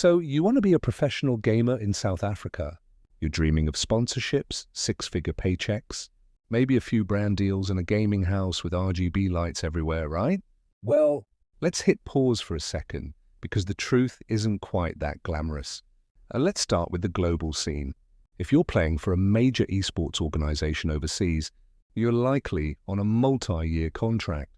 So you want to be a professional gamer in South Africa. You're dreaming of sponsorships, six-figure paychecks, maybe a few brand deals and a gaming house with RGB lights everywhere, right? Well, let's hit pause for a second, because the truth isn't quite that glamorous. Let's start with the global scene. If you're playing for a major esports organization overseas, you're likely on a multi-year contract.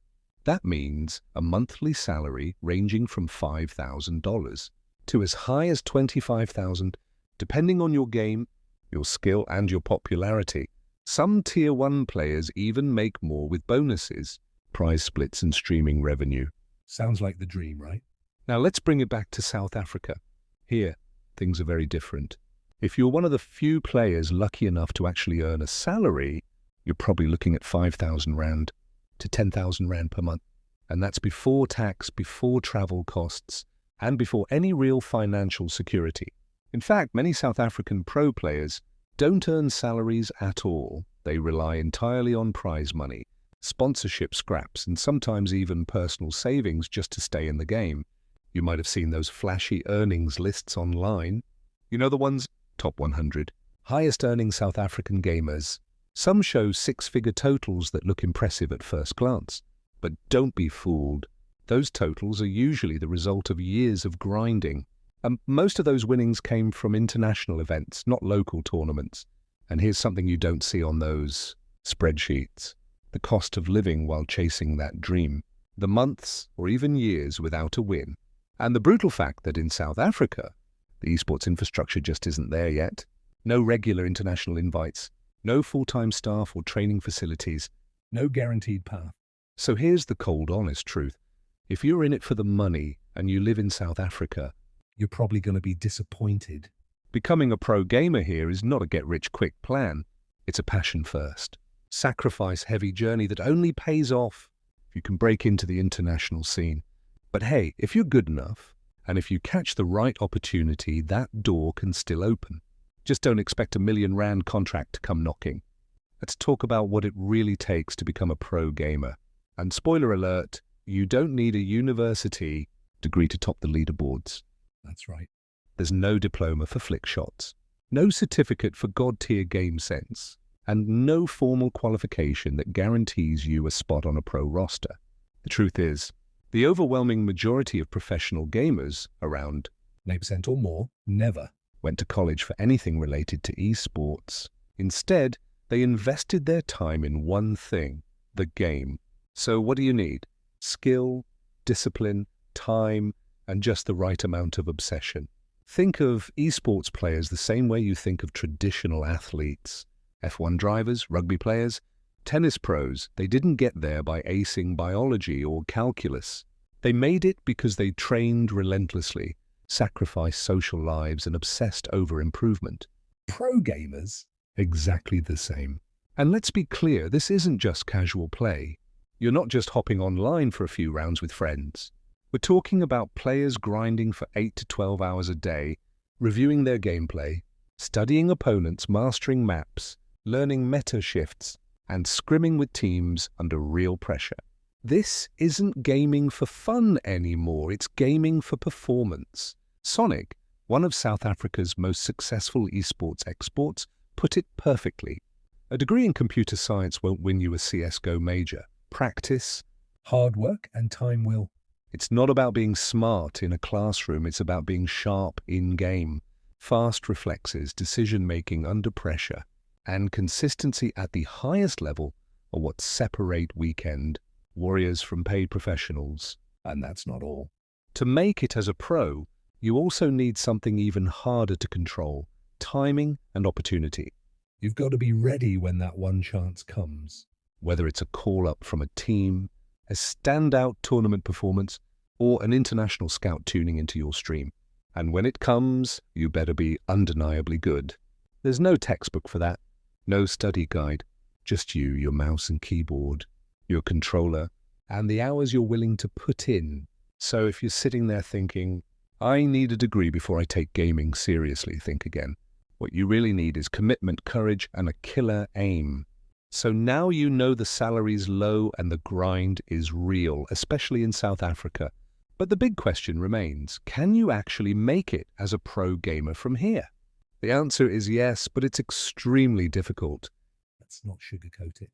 That means a monthly salary ranging from $5,000 to as high as $25,000, depending on your game, your skill, and your popularity. Some Tier 1 players even make more with bonuses, prize splits, and streaming revenue. Sounds like the dream, right? Now let's bring it back to South Africa. Here, things are very different. If you're one of the few players lucky enough to actually earn a salary, you're probably looking at 5,000 Rand to 10,000 Rand per month. And that's before tax, before travel costs, and before any real financial security. In fact, many South African pro players don't earn salaries at all. They rely entirely on prize money, sponsorship scraps, and sometimes even personal savings just to stay in the game. You might have seen those flashy earnings lists online. You know the ones? Top 100. Highest earning South African gamers. Some show six-figure totals that look impressive at first glance. But don't be fooled. Those totals are usually the result of years of grinding. Most of those winnings came from international events, not local tournaments. And here's something you don't see on those spreadsheets. The cost of living while chasing that dream. The months or even years without a win. And the brutal fact that in South Africa, the esports infrastructure just isn't there yet. No regular international invites, no full-time staff or training facilities, no guaranteed path. So here's the cold, honest truth. If you're in it for the money and you live in South Africa, you're probably going to be disappointed. Becoming a pro gamer here is not a get-rich-quick plan. It's a passion-first, sacrifice-heavy journey that only pays off if you can break into the international scene. But hey, if you're good enough, and if you catch the right opportunity, that door can still open. Just don't expect a R1 million contract to come knocking. Let's talk about what it really takes to become a pro gamer. And spoiler alert, you don't need a university degree to top the leaderboards. That's right. There's no diploma for flick shots, no certificate for god-tier game sense, and no formal qualification that guarantees you a spot on a pro roster. The truth is, the overwhelming majority of professional gamers, around 90% or more, never went to college for anything related to esports. Instead, they invested their time in one thing, the game. So what do you need? Skill, discipline, time, and just the right amount of obsession. Think of esports players the same way you think of traditional athletes. F1 drivers, rugby players, tennis pros. They didn't get there by acing biology or calculus. They made it because they trained relentlessly, sacrificed social lives, and obsessed over improvement. Pro gamers, exactly the same. And let's be clear, this isn't just casual play. You're not just hopping online for a few rounds with friends. We're talking about players grinding for 8 to 12 hours a day, reviewing their gameplay, studying opponents, mastering maps, learning meta shifts, and scrimming with teams under real pressure. This isn't gaming for fun anymore, it's gaming for performance. Sonic, one of South Africa's most successful esports exports, put it perfectly. A degree in computer science won't win you a CSGO major. Practice, hard work, and time will. It's not about being smart in a classroom, it's about being sharp in-game. Fast reflexes, decision-making under pressure, and consistency at the highest level are what separate weekend warriors from paid professionals. And that's not all. To make it as a pro, you also need something even harder to control: timing and opportunity. You've got to be ready when that one chance comes. Whether it's a call-up from a team, a standout tournament performance, or an international scout tuning into your stream. And when it comes, you better be undeniably good. There's no textbook for that, no study guide, just you, your mouse and keyboard, your controller, and the hours you're willing to put in. So if you're sitting there thinking, I need a degree before I take gaming seriously, think again. What you really need is commitment, courage, and a killer aim. So now you know the salary's low and the grind is real, especially in South Africa. But the big question remains, can you actually make it as a pro gamer from here? The answer is yes, but it's extremely difficult. Let's not sugarcoat it.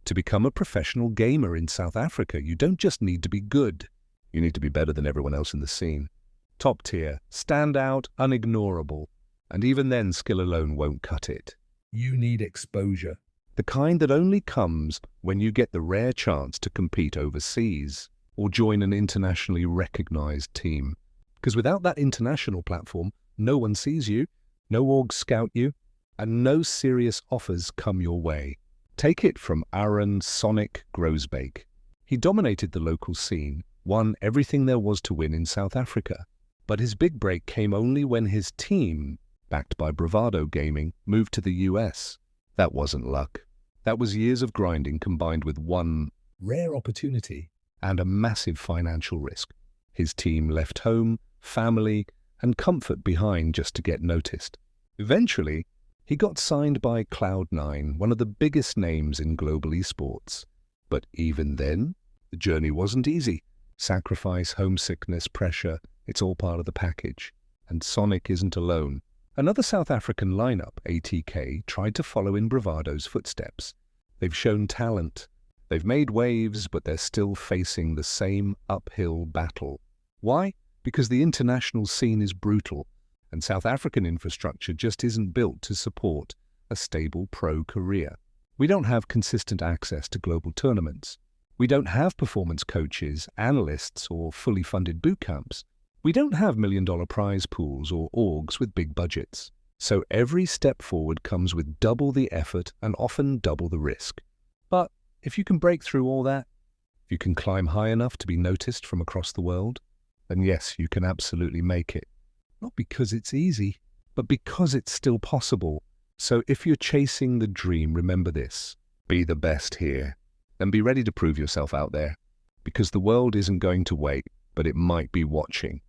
To become a professional gamer in South Africa, you don't just need to be good. You need to be better than everyone else in the scene. Top tier, stand out, unignorable. And even then, skill alone won't cut it. You need exposure. The kind that only comes when you get the rare chance to compete overseas or join an internationally recognized team. Because without that international platform, no one sees you, no orgs scout you, and no serious offers come your way. Take it from Aaron Sonic Grosbeek. He dominated the local scene, won everything there was to win in South Africa. But his big break came only when his team, backed by Bravado Gaming, moved to the US. That wasn't luck. That was years of grinding combined with one rare opportunity and a massive financial risk. His team left home, family, and comfort behind just to get noticed. Eventually, he got signed by Cloud9, one of the biggest names in global esports. But even then, the journey wasn't easy. Sacrifice, homesickness, pressure, it's all part of the package. And Sonic isn't alone. Another South African lineup, ATK, tried to follow in Bravado's footsteps. They've shown talent. They've made waves, but they're still facing the same uphill battle. Why? Because the international scene is brutal, and South African infrastructure just isn't built to support a stable pro career. We don't have consistent access to global tournaments. We don't have performance coaches, analysts, or fully funded boot camps. We don't have million-dollar prize pools or orgs with big budgets. So every step forward comes with double the effort and often double the risk. But if you can break through all that, if you can climb high enough to be noticed from across the world, then yes, you can absolutely make it. Not because it's easy, but because it's still possible. So if you're chasing the dream, remember this: be the best here. And be ready to prove yourself out there. Because the world isn't going to wait, but it might be watching.